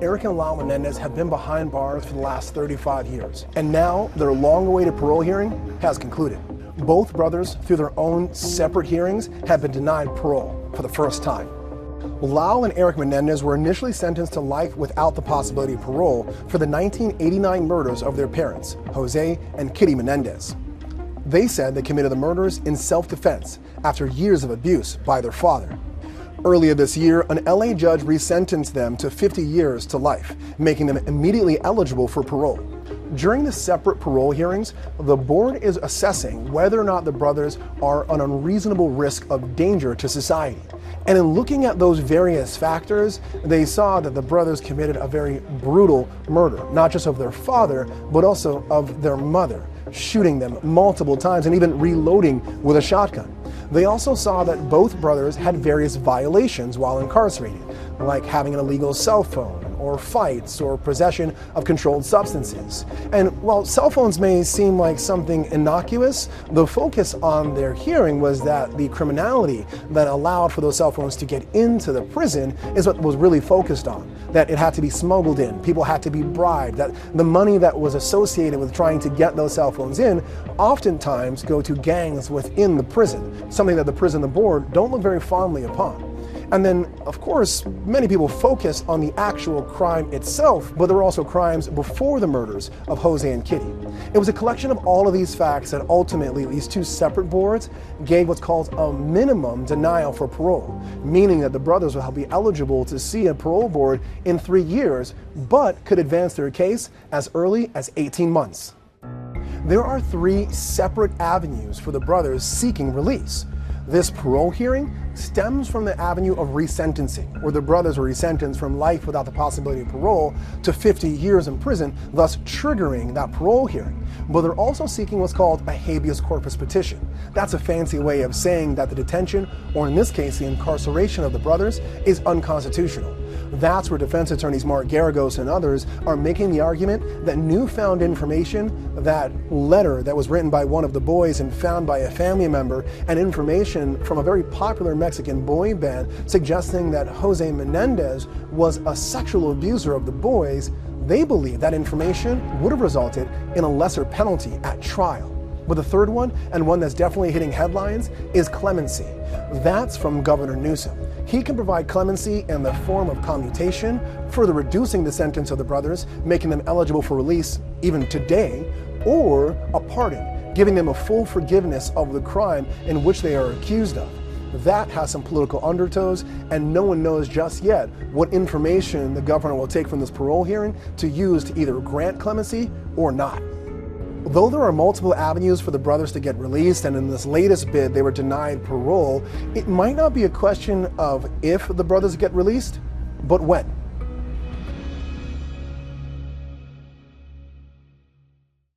Erik and Lyle Menendez have been behind bars for the last 35 years. And now their long-awaited parole hearing has concluded. Both brothers, through their own separate hearings, have been denied parole for the first time. Lyle and Erik Menendez were initially sentenced to life without the possibility of parole for the 1989 murders of their parents, Jose and Kitty Menendez. They said they committed the murders in self-defense after years of abuse by their father. Earlier this year, an LA judge resentenced them to 50 years to life, making them immediately eligible for parole. During the separate parole hearings, the board is assessing whether or not the brothers are an unreasonable risk of danger to society. And in looking at those various factors, they saw that the brothers committed a very brutal murder, not just of their father, but also of their mother, shooting them multiple times and even reloading with a shotgun. They also saw that both brothers had various violations while incarcerated, like having an illegal cell phone, or fights, or possession of controlled substances. And while cell phones may seem like something innocuous, the focus on their hearing was that the criminality that allowed for those cell phones to get into the prison is what was really focused on. That it had to be smuggled in, people had to be bribed, that the money that was associated with trying to get those cell phones in oftentimes go to gangs within the prison, something that the prison and the board don't look very fondly upon. And then, of course, many people focus on the actual crime itself, but there were also crimes before the murders of Jose and Kitty. It was a collection of all of these facts that ultimately these two separate boards gave what's called a minimum denial for parole, meaning that the brothers will be eligible to see a parole board in 3 years, but could advance their case as early as 18 months. There are 3 separate avenues for the brothers seeking release. This parole hearing stems from the avenue of resentencing, where the brothers were resentenced from life without the possibility of parole to 50 years in prison, thus triggering that parole hearing. But they're also seeking what's called a habeas corpus petition. That's a fancy way of saying that the detention, or in this case the incarceration of the brothers, is unconstitutional. That's where defense attorneys Mark Garagos and others are making the argument that newfound information, that letter that was written by one of the boys and found by a family member, and information from a very popular Mexican boy band suggesting that Jose Menendez was a sexual abuser of the boys, they believe that information would have resulted in a lesser penalty at trial. But the third one, and one that's definitely hitting headlines, is clemency. That's from Governor Newsom. He can provide clemency in the form of commutation, further reducing the sentence of the brothers, making them eligible for release even today, or a pardon, giving them a full forgiveness of the crime in which they are accused of. That has some political undertows, and no one knows just yet what information the governor will take from this parole hearing to use to either grant clemency or not. Though there are multiple avenues for the brothers to get released, and in this latest bid they were denied parole, it might not be a question of if the brothers get released, but when.